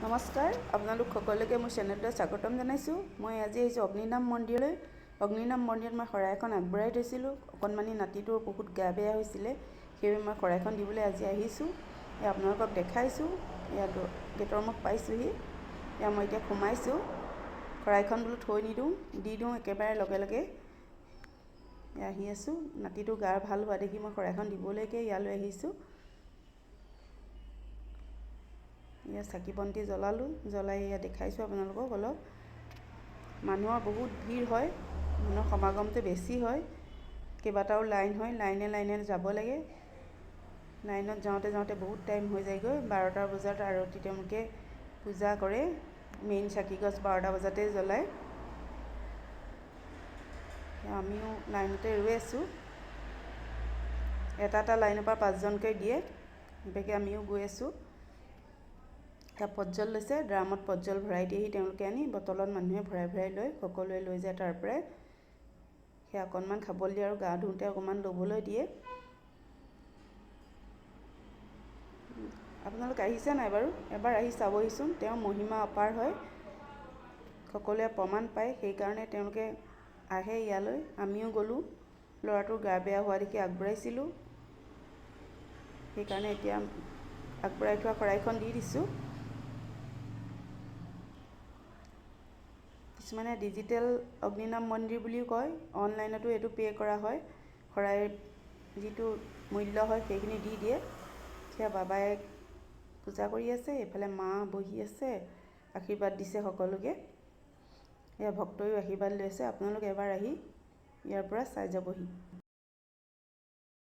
নমস্কাৰ, আপোনালোক সকলোকে মোৰ চেনেললৈ স্বাগতম জনাইছোঁ। মই আজি আহিছোঁ অগ্নিনাম মন্দিৰলৈ। অগ্নিনাম মন্দিৰত মই শৰাই এখন আগবঢ়াই থৈছিলোঁ। অকণমানি নাতিটোৰ বহুত গা বেয়া হৈছিলে, সেইবাবে মই শৰাইখন দিবলৈ আজি আহিছোঁ। আপোনালোকক দেখাইছোঁ। ইয়াত গেটৰ মুখ পাইছোঁহি। মই এতিয়া সোমাইছোঁ। শৰাইখন বোলো থৈ নিদিওঁ, দি দিওঁ একেবাৰে লগে লগে। আহি আছোঁ। নাতিটো গা ভাল হোৱা দেখি মই শৰাইখন দিবলৈকে ইয়ালৈ আহিছোঁ। ইয়াত চাকি বন্তি জ্বলালোঁ, জ্বলাই ইয়াত দেখাইছোঁ আপোনালোকক। অলপ মানুহৰ বহুত ভিৰ হয়, মানুহৰ সমাগমটো বেছি হয়। কেইবাটাও লাইন হয়, লাইনে লাইনে যাব লাগে। লাইনত যাওঁতে যাওঁতে বহুত টাইম হৈ যায়গৈ। 12টা বজাত আৰতি তেওঁলোকে পূজা কৰে। মেইন চাকিগছ 12টা বজাতে জ্বলায়। আমিও লাইনতে ৰৈ আছোঁ। এটা লাইনৰ পৰা 5জনকৈ দিয়ে, সেইভাগে আমিও গৈ আছোঁ। এতিয়া পটজল লৈছে, ড্ৰামত পটজল ভৰাই দিয়েহি তেওঁলোকে আনি, বটলত মানুহে ভৰাই ভৰাই লৈ সকলোৱে লৈ যায়। তাৰ পৰাই সেয়া অকণমান খাবলৈ দিয়ে আৰু গা ধুওঁতে অকণমান ল'বলৈ দিয়ে। আপোনালোক আহিছে নাই বাৰু? এবাৰ আহি চাবহিচোন। তেওঁ মহিমা অপাৰ হয়, সকলোৱে প্ৰমাণ পায়। সেইকাৰণে তেওঁলোকে আহে ইয়ালৈ। আমিও গ'লোঁ। ল'ৰাটোৰ গা বেয়া হোৱা দেখি আগবঢ়াইছিলোঁ, সেইকাৰণে এতিয়া আগবঢ়াই থোৱা শৰাইখন দি দিছোঁ। কিছুমানে ডিজিটেল অগ্নিনাম মন্দিৰ বুলিও কয়। অনলাইনতো এইটো পে' কৰা হয়। শৰাইৰ যিটো মূল্য হয় সেইখিনি দি দিয়ে। সেয়া বাবাই পূজা কৰি আছে, এইফালে মা বহি আছে, আশীৰ্বাদ দিছে সকলোকে। এয়া ভক্তয়ো আশীৰ্বাদ লৈছে। আপোনালোক এবাৰ আহি ইয়াৰ পৰা চাই যাবহি।